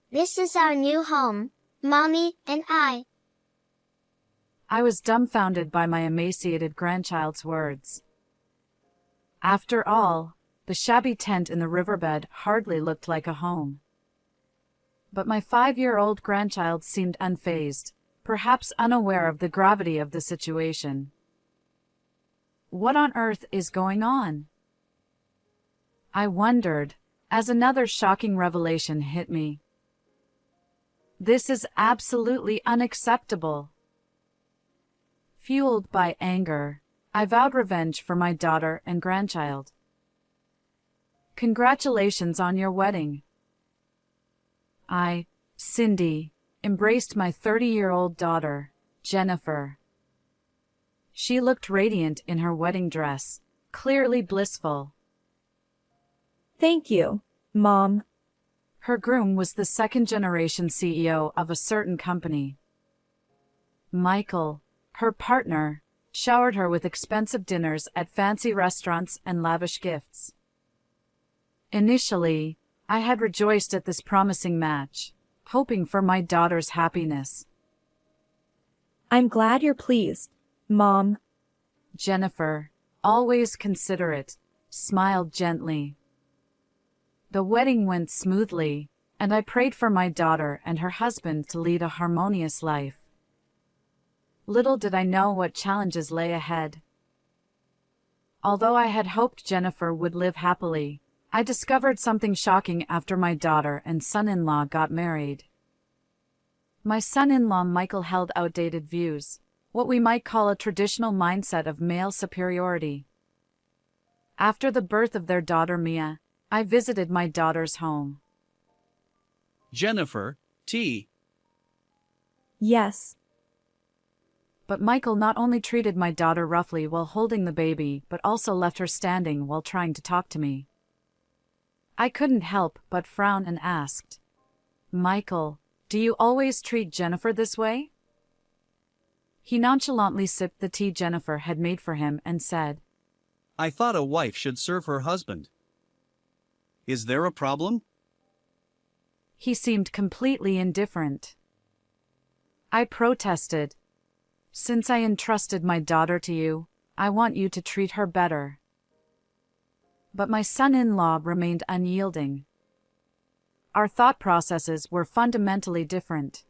This is our new home, Mommy and I. I was dumbfounded by my emaciated grandchild's words. After all, the shabby tent in the riverbed hardly looked like a home. But my 5-year-old grandchild seemed unfazed, perhaps unaware of the gravity of the situation. What on earth is going on? I wondered, as another shocking revelation hit me. This is absolutely unacceptable. Fueled by anger, I vowed revenge for my daughter and grandchild. Congratulations on your wedding. I, Cindy, embraced my 30-year-old daughter, Jennifer. She looked radiant in her wedding dress, clearly blissful. Thank you, Mom. Her groom was the second-generation CEO of a certain company. Michael, her partner, showered her with expensive dinners at fancy restaurants and lavish gifts. Initially, I had rejoiced at this promising match, hoping for my daughter's happiness. I'm glad you're pleased, Mom. Jennifer, always considerate, smiled gently. The wedding went smoothly, and I prayed for my daughter and her husband to lead a harmonious life. Little did I know what challenges lay ahead. Although I had hoped Jennifer would live happily, I discovered something shocking after my daughter and son-in-law got married. My son-in-law Michael held outdated views, what we might call a traditional mindset of male superiority. After the birth of their daughter Mia, I visited my daughter's home. Jennifer, tea. Yes. But Michael not only treated my daughter roughly while holding the baby, but also left her standing while trying to talk to me. I couldn't help but frown and asked, "Michael, do you always treat Jennifer this way?" He nonchalantly sipped the tea Jennifer had made for him and said, I thought a wife should serve her husband. Is there a problem? He seemed completely indifferent. I protested. Since I entrusted my daughter to you, I want you to treat her better. But my son-in-law remained unyielding. Our thought processes were fundamentally different.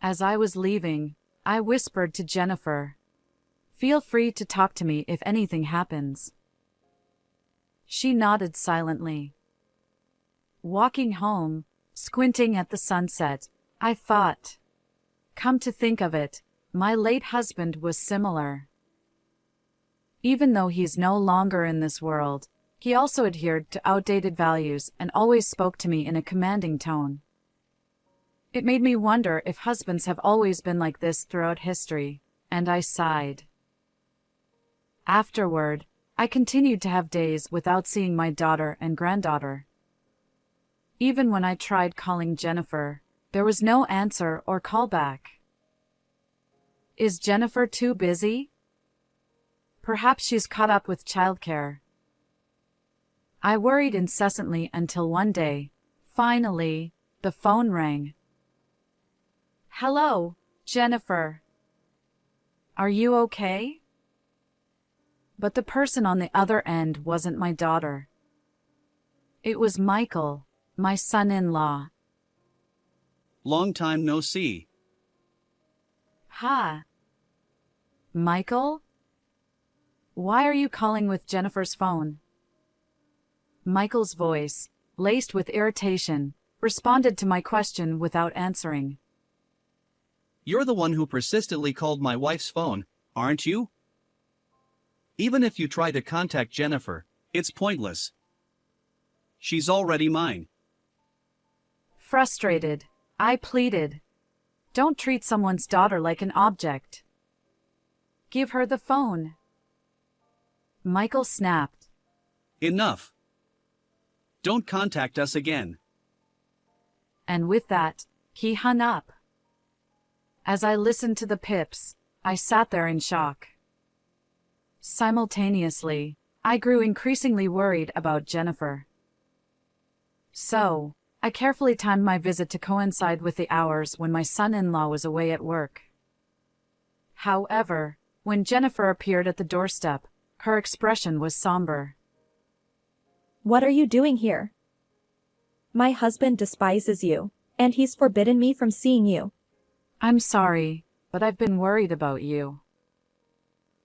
As I was leaving, I whispered to Jennifer, "Feel free to talk to me if anything happens." She nodded silently. Walking home, squinting at the sunset, I thought, come to think of it, my late husband was similar. Even though he's no longer in this world, he also adhered to outdated values and always spoke to me in a commanding tone. It made me wonder if husbands have always been like this throughout history, and I sighed. Afterward, I continued to have days without seeing my daughter and granddaughter. Even when I tried calling Jennifer, there was no answer or callback. Is Jennifer too busy? Perhaps she's caught up with childcare. I worried incessantly until one day, finally, the phone rang. "Hello, Jennifer. Are you okay?" But the person on the other end wasn't my daughter. It was Michael, my son-in-law. Long time no see. Ha! Michael? Why are you calling with Jennifer's phone? Michael's voice, laced with irritation, responded to my question without answering. You're the one who persistently called my wife's phone, aren't you? Even if you try to contact Jennifer, it's pointless. She's already mine. Frustrated, I pleaded. Don't treat someone's daughter like an object. Give her the phone. Michael snapped. Enough. Don't contact us again. And with that, he hung up. As I listened to the pips, I sat there in shock. Simultaneously, I grew increasingly worried about Jennifer. So, I carefully timed my visit to coincide with the hours when my son-in-law was away at work. However, when Jennifer appeared at the doorstep, her expression was somber. What are you doing here? My husband despises you, and he's forbidden me from seeing you. I'm sorry, but I've been worried about you.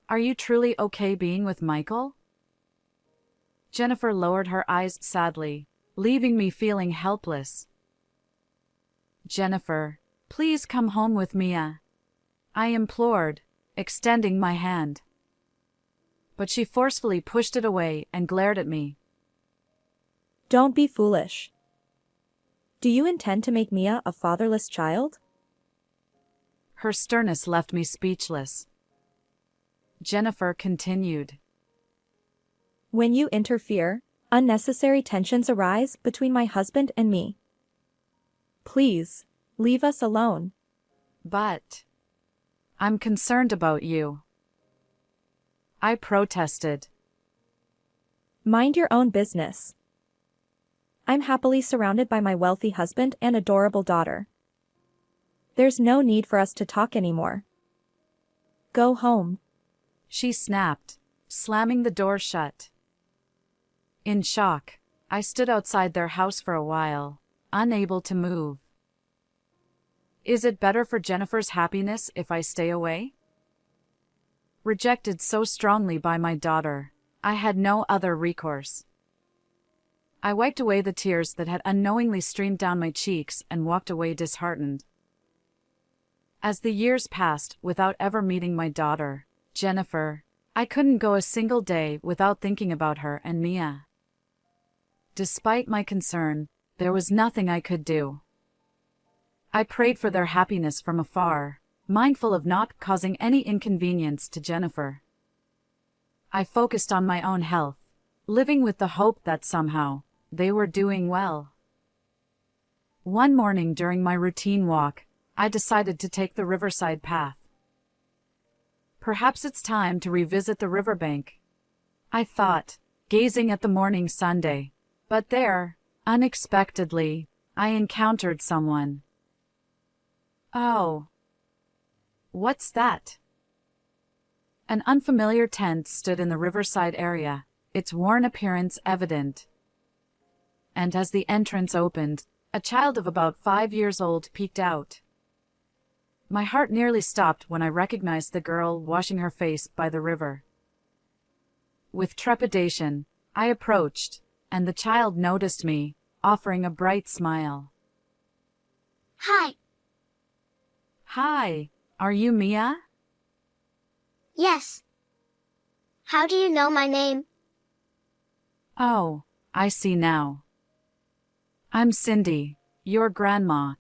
Are you truly okay being with Michael? Jennifer lowered her eyes sadly, leaving me feeling helpless. Jennifer, please come home with Mia, I implored, extending my hand. But she forcefully pushed it away and glared at me. Don't be foolish. Do you intend to make Mia a fatherless child? Her sternness left me speechless. Jennifer continued. When you interfere, unnecessary tensions arise between my husband and me. Please, leave us alone. But I'm concerned about you, I protested. Mind your own business. I'm happily surrounded by my wealthy husband and adorable daughter. There's no need for us to talk anymore. Go home. She snapped, slamming the door shut. In shock, I stood outside their house for a while, unable to move. Is it better for Jennifer's happiness if I stay away? Rejected so strongly by my daughter, I had no other recourse. I wiped away the tears that had unknowingly streamed down my cheeks and walked away disheartened. As the years passed without ever meeting my daughter, Jennifer, I couldn't go a single day without thinking about her and Mia. Despite my concern, there was nothing I could do. I prayed for their happiness from afar, mindful of not causing any inconvenience to Jennifer. I focused on my own health, living with the hope that somehow, they were doing well. One morning during my routine walk, I decided to take the riverside path. Perhaps it's time to revisit the riverbank, I thought, gazing at the morning sunday. But there, unexpectedly, I encountered someone. Oh. What's that? An unfamiliar tent stood in the riverside area, its worn appearance evident. And as the entrance opened, a child of about 5 years old peeked out. My heart nearly stopped when I recognized the girl washing her face by the river. With trepidation, I approached, and the child noticed me, offering a bright smile. Hi. Hi, are you Mia? Yes. How do you know my name? Oh, I see now. I'm Cindy, your grandma.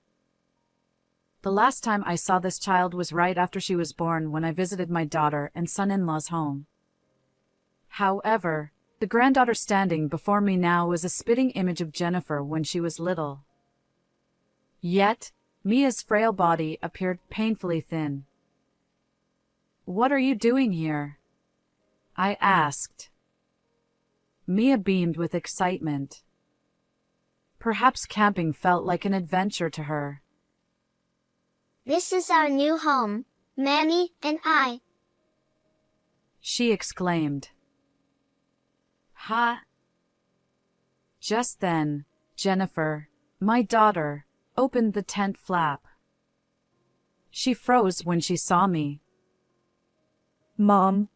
The last time I saw this child was right after she was born when I visited my daughter and son-in-law's home. However, the granddaughter standing before me now was a spitting image of Jennifer when she was little. Yet, Mia's frail body appeared painfully thin. What are you doing here? I asked. Mia beamed with excitement. Perhaps camping felt like an adventure to her. This is our new home, Mammy and I. She exclaimed. Ha! Just then, Jennifer, my daughter, opened the tent flap. She froze when she saw me. Mom.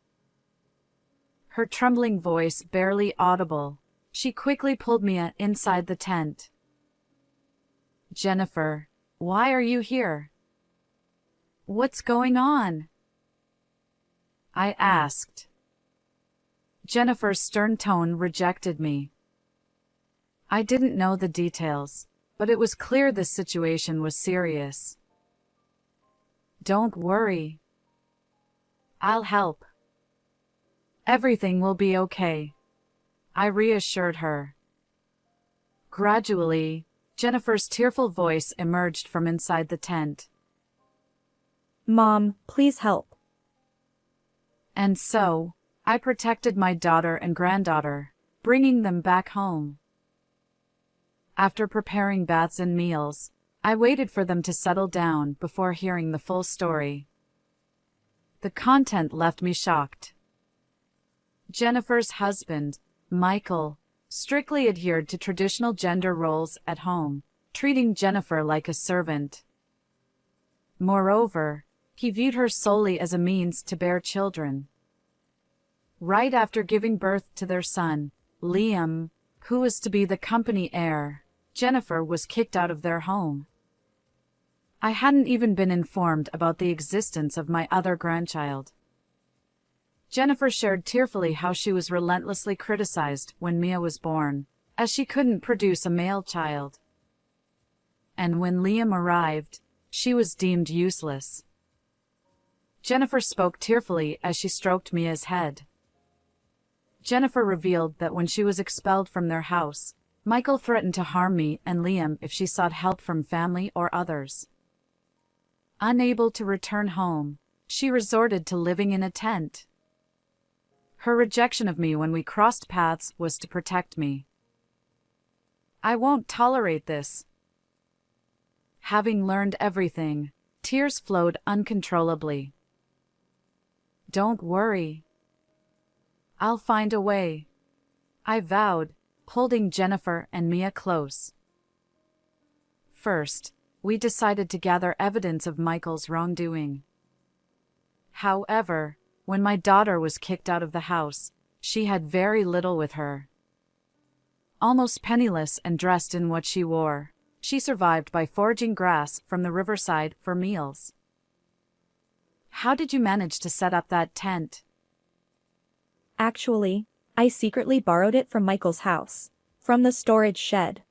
Her trembling voice barely audible, she quickly pulled Mia inside the tent. Jennifer, why are you here? What's going on? I asked. Jennifer's stern tone rejected me. I didn't know the details, but it was clear this situation was serious. Don't worry. I'll help. Everything will be okay, I reassured her. Gradually, Jennifer's tearful voice emerged from inside the tent. Mom, please help. And so, I protected my daughter and granddaughter, bringing them back home. After preparing baths and meals, I waited for them to settle down before hearing the full story. The content left me shocked. Jennifer's husband, Michael, strictly adhered to traditional gender roles at home, treating Jennifer like a servant. Moreover, he viewed her solely as a means to bear children. Right after giving birth to their son, Liam, who was to be the company heir, Jennifer was kicked out of their home. I hadn't even been informed about the existence of my other grandchild. Jennifer shared tearfully how she was relentlessly criticized when Mia was born, as she couldn't produce a male child. And when Liam arrived, she was deemed useless. Jennifer spoke tearfully as she stroked Mia's head. Jennifer revealed that when she was expelled from their house, Michael threatened to harm me and Liam if she sought help from family or others. Unable to return home, she resorted to living in a tent. Her rejection of me when we crossed paths was to protect me. I won't tolerate this. Having learned everything, tears flowed uncontrollably. Don't worry. I'll find a way, I vowed, holding Jennifer and Mia close. First, we decided to gather evidence of Michael's wrongdoing. However, when my daughter was kicked out of the house, she had very little with her. Almost penniless and dressed in what she wore, she survived by foraging grass from the riverside for meals. How did you manage to set up that tent? Actually, I secretly borrowed it from Michael's house, from the storage shed.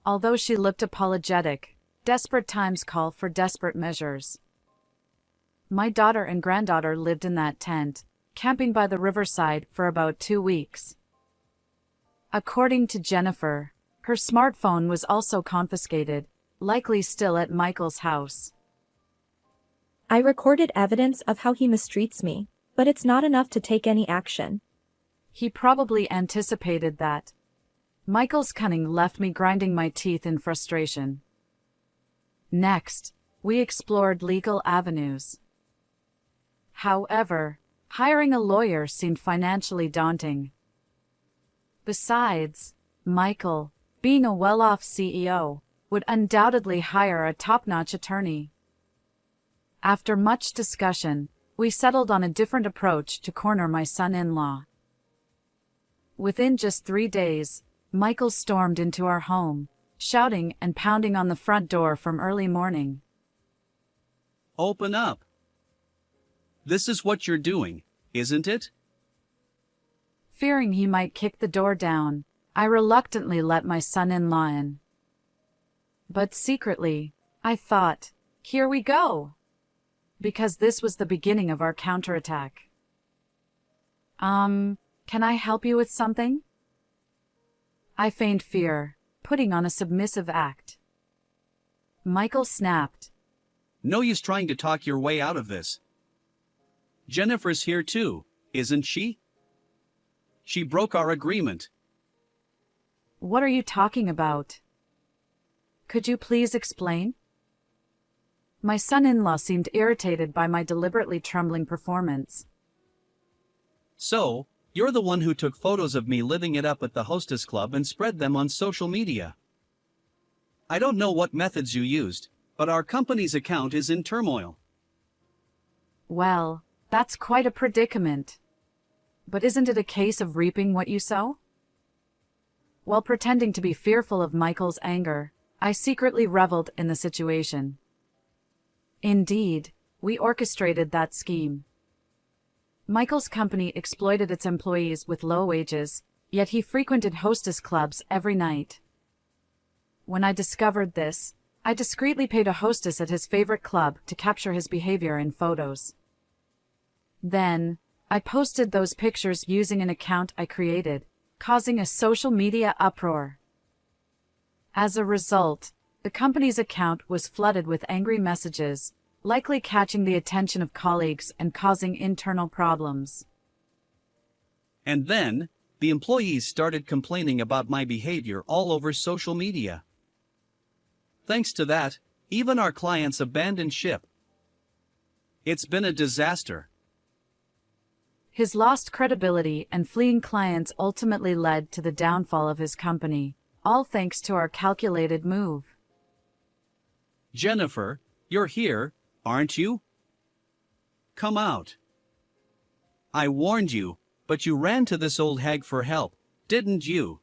Although she looked apologetic, desperate times call for desperate measures. My daughter and granddaughter lived in that tent, camping by the riverside for about 2 weeks. According to Jennifer, her smartphone was also confiscated, likely still at Michael's house. I recorded evidence of how he mistreats me, but it's not enough to take any action. He probably anticipated that. Michael's cunning left me grinding my teeth in frustration. Next, we explored legal avenues. However, hiring a lawyer seemed financially daunting. Besides, Michael, being a well-off CEO, would undoubtedly hire a top-notch attorney. After much discussion, we settled on a different approach to corner my son-in-law. Within just 3 days, Michael stormed into our home, shouting and pounding on the front door from early morning. Open up. This is what you're doing, isn't it? Fearing he might kick the door down, I reluctantly let my son-in-law in. But secretly, I thought, here we go, because this was the beginning of our counterattack. Can I help you with something? I feigned fear, putting on a submissive act. Michael snapped. No use trying to talk your way out of this. Jennifer's here too, isn't she? She broke our agreement. What are you talking about? Could you please explain? My son-in-law seemed irritated by my deliberately trembling performance. So, you're the one who took photos of me living it up at the hostess club and spread them on social media. I don't know what methods you used, but our company's account is in turmoil. Well, that's quite a predicament. But isn't it a case of reaping what you sow? While pretending to be fearful of Michael's anger, I secretly reveled in the situation. Indeed, we orchestrated that scheme. Michael's company exploited its employees with low wages, yet he frequented hostess clubs every night. When I discovered this, I discreetly paid a hostess at his favorite club to capture his behavior in photos. Then, I posted those pictures using an account I created, causing a social media uproar. As a result, the company's account was flooded with angry messages, likely catching the attention of colleagues and causing internal problems. And then, the employees started complaining about my behavior all over social media. Thanks to that, even our clients abandoned ship. It's been a disaster. His lost credibility and fleeing clients ultimately led to the downfall of his company, all thanks to our calculated move. Jennifer, you're here, aren't you? Come out. I warned you, but you ran to this old hag for help, didn't you?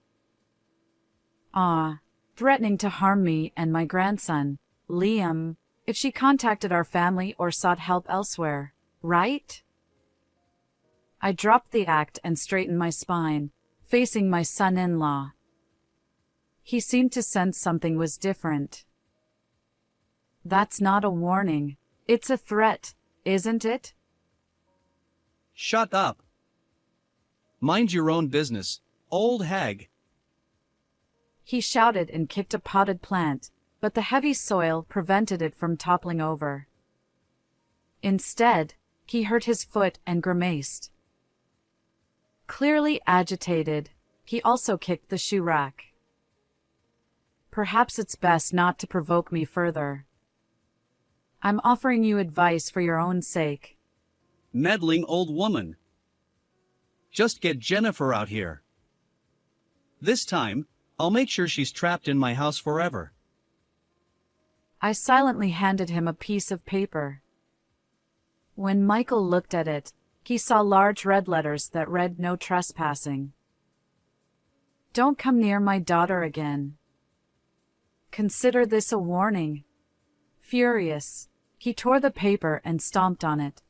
Threatening to harm me and my grandson, Liam, if she contacted our family or sought help elsewhere, right? I dropped the act and straightened my spine, facing my son-in-law. He seemed to sense something was different. That's not a warning. It's a threat, isn't it? Shut up. Mind your own business, old hag. He shouted and kicked a potted plant, but the heavy soil prevented it from toppling over. Instead, he hurt his foot and grimaced. Clearly agitated, he also kicked the shoe rack. Perhaps it's best not to provoke me further. I'm offering you advice for your own sake. Meddling old woman. Just get Jennifer out here. This time, I'll make sure she's trapped in my house forever. I silently handed him a piece of paper. When Michael looked at it, he saw large red letters that read "No trespassing." Don't come near my daughter again. Consider this a warning. Furious, he tore the paper and stomped on it.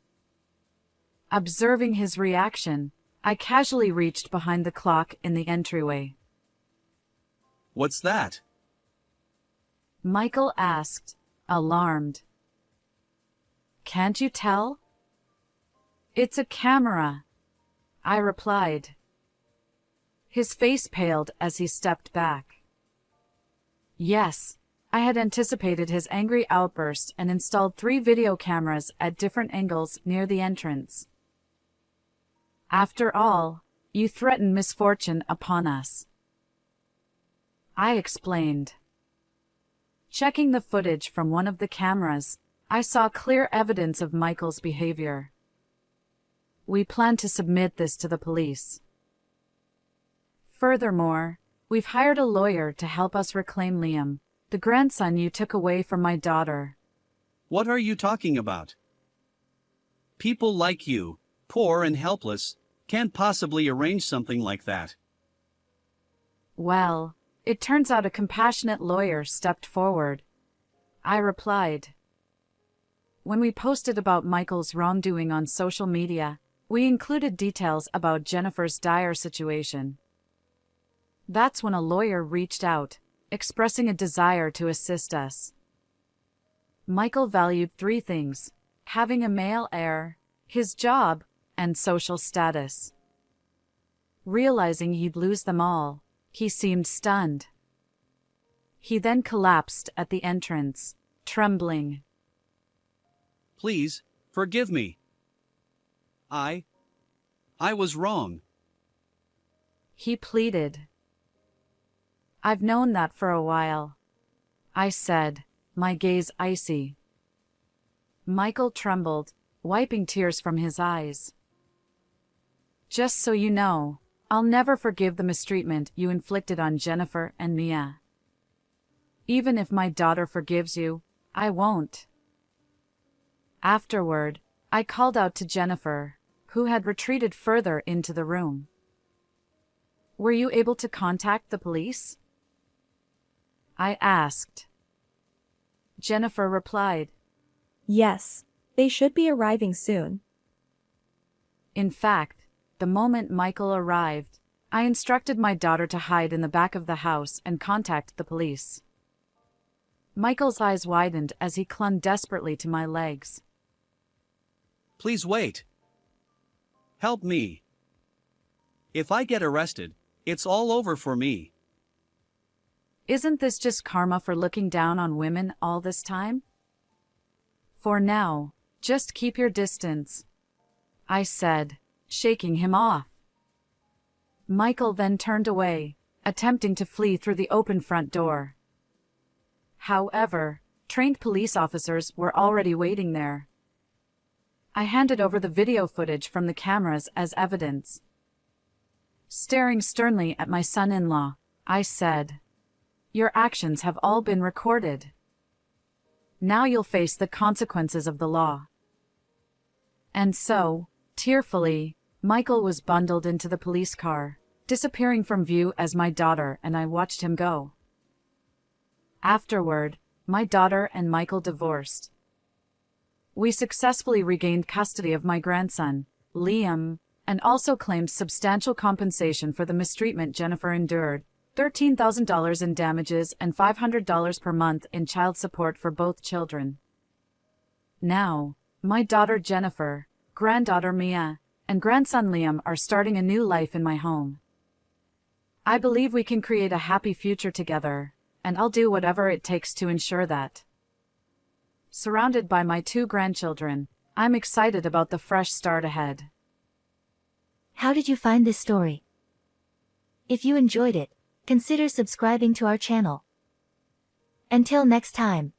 Observing his reaction, I casually reached behind the clock in the entryway. What's that? Michael asked, alarmed. Can't you tell? It's a camera, I replied. His face paled as he stepped back. Yes, I had anticipated his angry outburst and installed 3 video cameras at different angles near the entrance. After all, you threaten misfortune upon us, I explained. Checking the footage from one of the cameras, I saw clear evidence of Michael's behavior. We plan to submit this to the police. Furthermore, we've hired a lawyer to help us reclaim Liam, the grandson you took away from my daughter. What are you talking about? People like you, poor and helpless, can't possibly arrange something like that. Well, it turns out a compassionate lawyer stepped forward, I replied. When we posted about Michael's wrongdoing on social media, we included details about Jennifer's dire situation. That's when a lawyer reached out, expressing a desire to assist us. Michael valued 3 things: having a male heir, his job, and social status. Realizing he'd lose them all, he seemed stunned. He then collapsed at the entrance, trembling. Please, forgive me. I was wrong. He pleaded. I've known that for a while, I said, my gaze icy. Michael trembled, wiping tears from his eyes. Just so you know, I'll never forgive the mistreatment you inflicted on Jennifer and Mia. Even if my daughter forgives you, I won't. Afterward, I called out to Jennifer, who had retreated further into the room. Were you able to contact the police? I asked. Jennifer replied, Yes, they should be arriving soon. In fact, the moment Michael arrived, I instructed my daughter to hide in the back of the house and contact the police. Michael's eyes widened as he clung desperately to my legs. Please wait. Help me. If I get arrested, it's all over for me. Isn't this just karma for looking down on women all this time? For now, just keep your distance, I said, shaking him off. Michael then turned away, attempting to flee through the open front door. However, trained police officers were already waiting there. I handed over the video footage from the cameras as evidence. Staring sternly at my son-in-law, I said, "Your actions have all been recorded. Now you'll face the consequences of the law." And so, tearfully, Michael was bundled into the police car, disappearing from view as my daughter and I watched him go. Afterward, my daughter and Michael divorced. We successfully regained custody of my grandson, Liam, and also claimed substantial compensation for the mistreatment Jennifer endured, $13,000 in damages and $500 per month in child support for both children. Now, my daughter Jennifer, granddaughter Mia, and grandson Liam are starting a new life in my home. I believe we can create a happy future together, and I'll do whatever it takes to ensure that. Surrounded by my 2 grandchildren, I'm excited about the fresh start ahead. How did you find this story? If you enjoyed it, consider subscribing to our channel. Until next time.